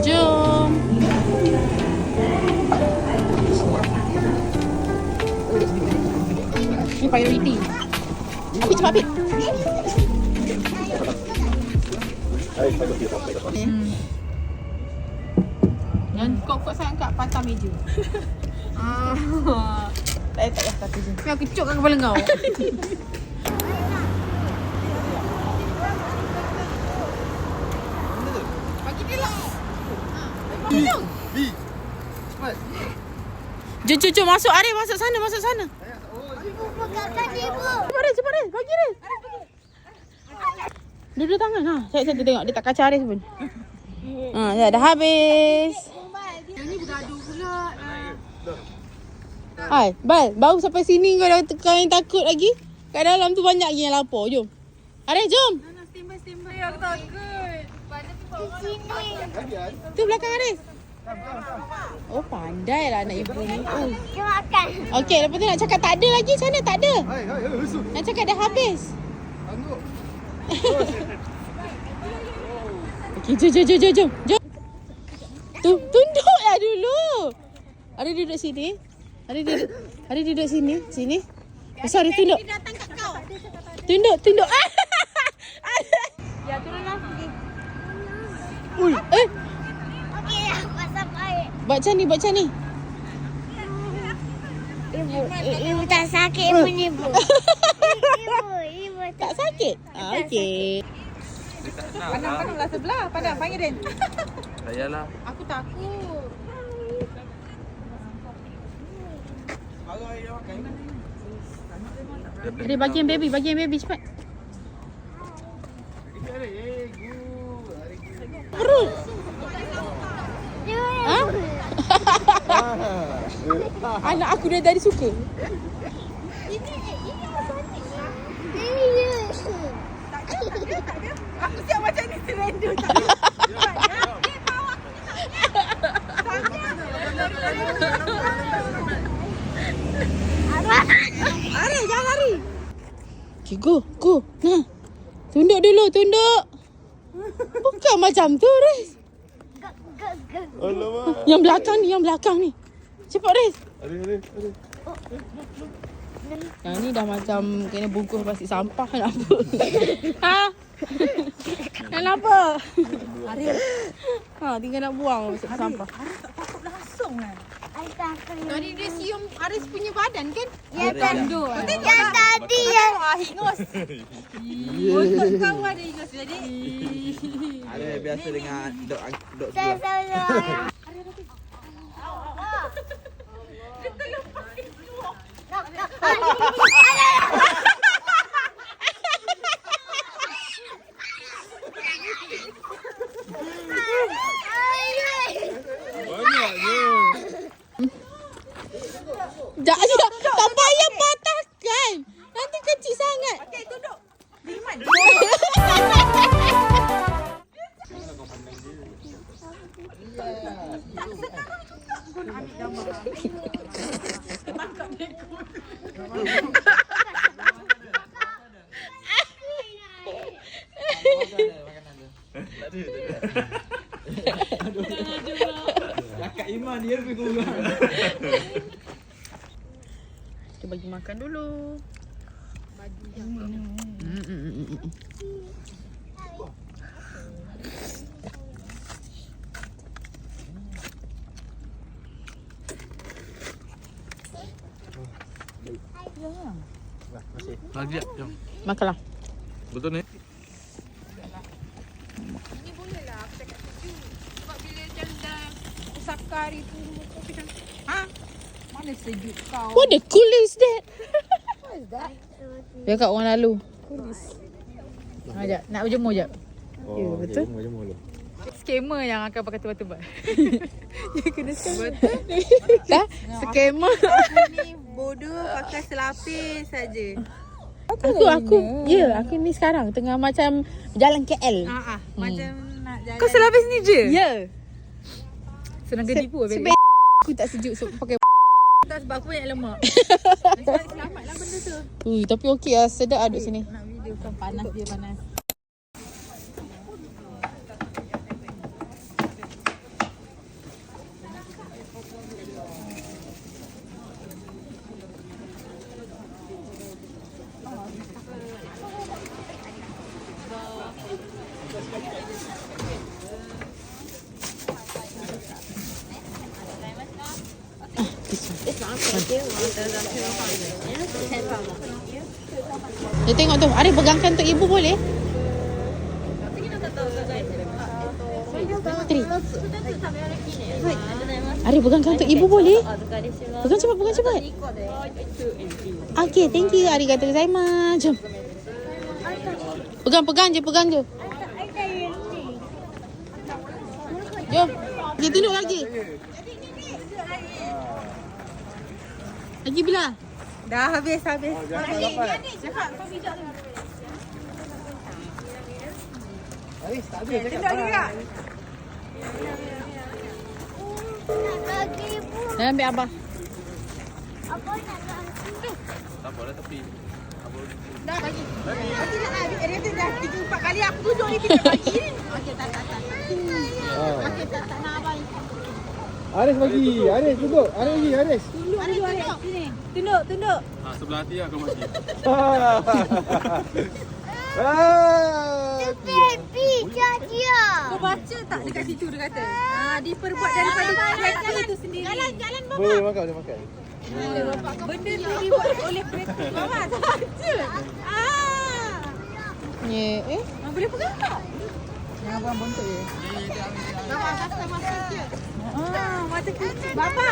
Jom. Ini priority. Api cepat Api. Jangan kuat-kuat sangat kat patah meja. Tak payah kata je. Aku cukkan kepala kau. Bagi dia lah. Jom masuk Arif, masuk sana. Bukakan ibu. Cepat Arif, bagi Arif. Duduk tangan ha. Saya tengok dia tak kacau Arif pun. Ya dah habis. Yang ni bergaduh pula. Hai, Bal, baru sampai sini kau yang takut lagi. Kat dalam tu banyak lagi yang lapar. Jom. Arif, jom. Standby. Aku takut. Di sini. Tu belakang Arif. Oh, pandai lah anak ibu ni. Kita makan. Okey, lepas tu nak cakap tak ada lagi. Macam mana tak ada? Nak cakap dah habis. Okey, jom. Tunduklah dulu. Ada duduk sini. Ada duduk sini. Sini. Besar dia tunduk. Dia datang kat kau. Tunduk. Ya, turunlah. Ui, Okey, pasal baik. buat macam ni. Ibu tak sakit pun ibu. Ibu Tak sakit? Okey. Pandang-pandanglah sebelah. Panggil Ren. Tak payahlah. Aku takut. Ada bagi yang baby cepat. Perut. Ha? Anak aku dah dari suka. Aku siap macam ni surrender tak? Lari, jangan lari. Okay, go. Nah. Tunduk dulu. Bukan macam tu, Riz. Alamak. Yang belakang ni. Cepat, Riz. Ada. Yang ni dah macam kena bungkus plastik sampah. Kenapa? Ha? Kenapa? Tinggal nak buang plastik sampah. Tak takut langsung lah. Tadi dia sium Aris punya badan kan? Yang tanduk. Yang tadi yang Hingus. Untuk kau ada hingus jadi. Ada biasa dengan dok saya. Banyaknya. Tak payah patahkan. Nanti kecil sangat. Okey, duduk. Liman. Kakak Iman dia lebih kurang. Kita bagi makan dulu. Lagi jom. Makanlah. Betul ni? Ini boleh lah aku cakap sejuk. Sebab bila macam dah usapkan hari tu aku macam mana sejuk kau. What the cool is that? What is that? Dia kat orang lalu. Sekejap, nak berjemur sekejap. Oh, betul. Jemur dulu. Skamer yang akan pakai tebal-tebal. Dia kena skamer. Dah? Skamer. Aku ni bodoh pakai selapis saja. Aku ni sekarang tengah macam jalan KL. Macam nak jalan. Kau selapis ni je? Ya. Senang kena tipu habis. Aku tak sejuk so pakai Tak sebab aku banyak lemak. Selamatlah benda tu. Tapi okey lah. Sedap lah duduk sini. Nak video kan panas dia panas. Dia tengok tu. Arif pegangkan untuk ibu boleh? Tri. Arif pegangkan untuk ibu boleh? Pegang cepat, pegang cepat. Okay, thank you. Arigatou gozaimasu. Jom. Pegang je, pegang je. Jom. Dia tunduk lagi. Lagi bila? Dah habis. Cakap kau bijak tu. Tunduk lagi tak? Lagi ibu. Dah ambil abah. Apa nak lagi? Tak apa dah tepi. Dah bagi. Nanti nak lagi. Dia tu dah 3-4 kali aku duduk ni tidak bagi. Okey, tak. Okey, tak nak abang. Aris bagi. Aris duduk. Aris bagi. Aris. Tunduk. Sini. Tunduk. Sebelah hati lah kau bagi. Baby, dia. Kau baca tak dekat situ dia kata? Diperbuat daripada kereta tu sendiri. Jalan Boleh makan, boleh makan. benda ni dibuat oleh kereta. Mama saja. Ya, Boleh pegang tak? Jangan buang bontot je. Mama kata masuk je. Mata kucing. Bapa.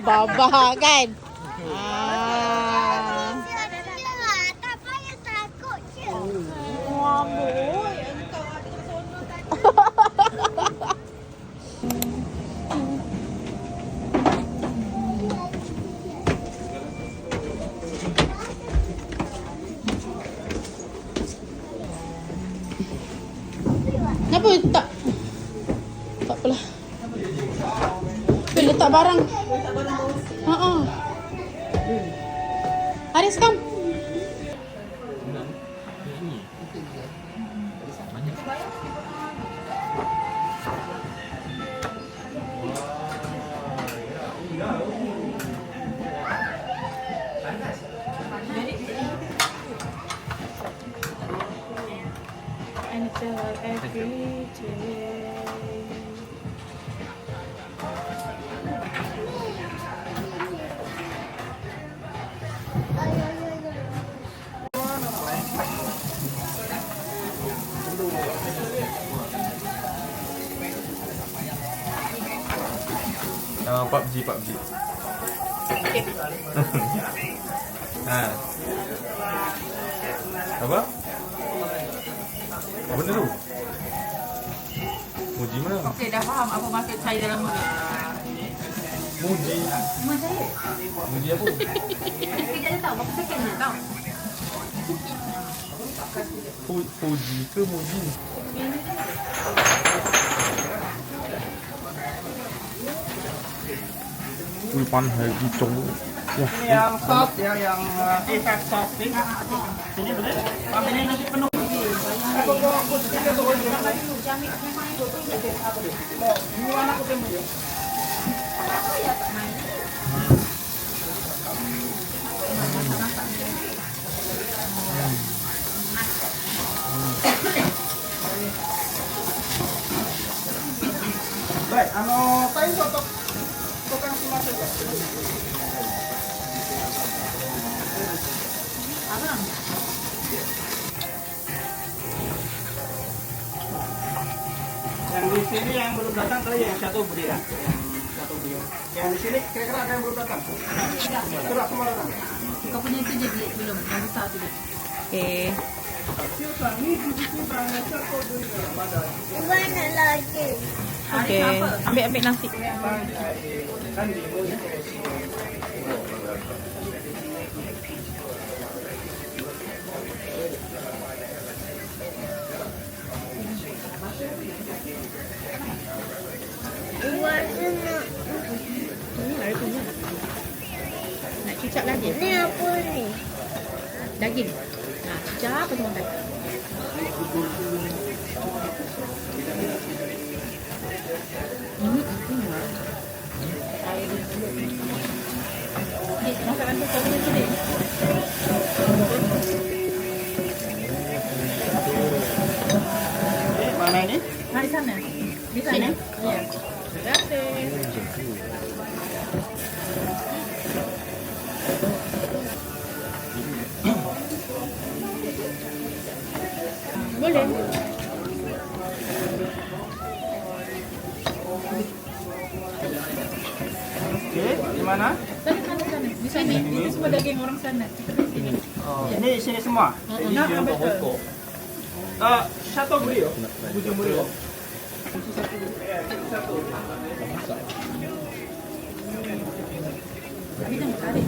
Baba kan. Tak payah takut je. Kenapa tak? Tak apalah. Letak barang. Haris, come. PUBG. Okay. Apa? Apa benda tu? Muji mana? Okey, dah faham apa maksud saya dalam mulut. Muji. Saya. Muji apa? Sekejap je tau, berapa second je tau. Fuji ke Muji? Panas lagi cong. Yang soft ya, yang A5 soft drink. Sini boleh? Ambil ini nasi penuh. Baik, tayo untuk tukang semua saja. Yang di sini yang belum datang kali yang satu berdiri. Yang di sini kira-kira ada yang belum datang. Sudah semua datang. Kau punya tu je belum, yang besar tu je. Okay. Mana lagi? Okay. Ambil nasi. Buat sana. cicak lagi. Ni apa ni? Daging. Nah, cicak apa tuan? Masakan tu kau punya sini. Mana ini? Nah, di sana. Di sana. Sini? Iya. Terima kasih. Boleh. Okey, di mana? Sana. Di sini. Itu semua daging orang sana. Kita di sini. Oh, ini sini semua. Nah, betul. Satu beri yo. Bujung beri yo. Ini kan tarik.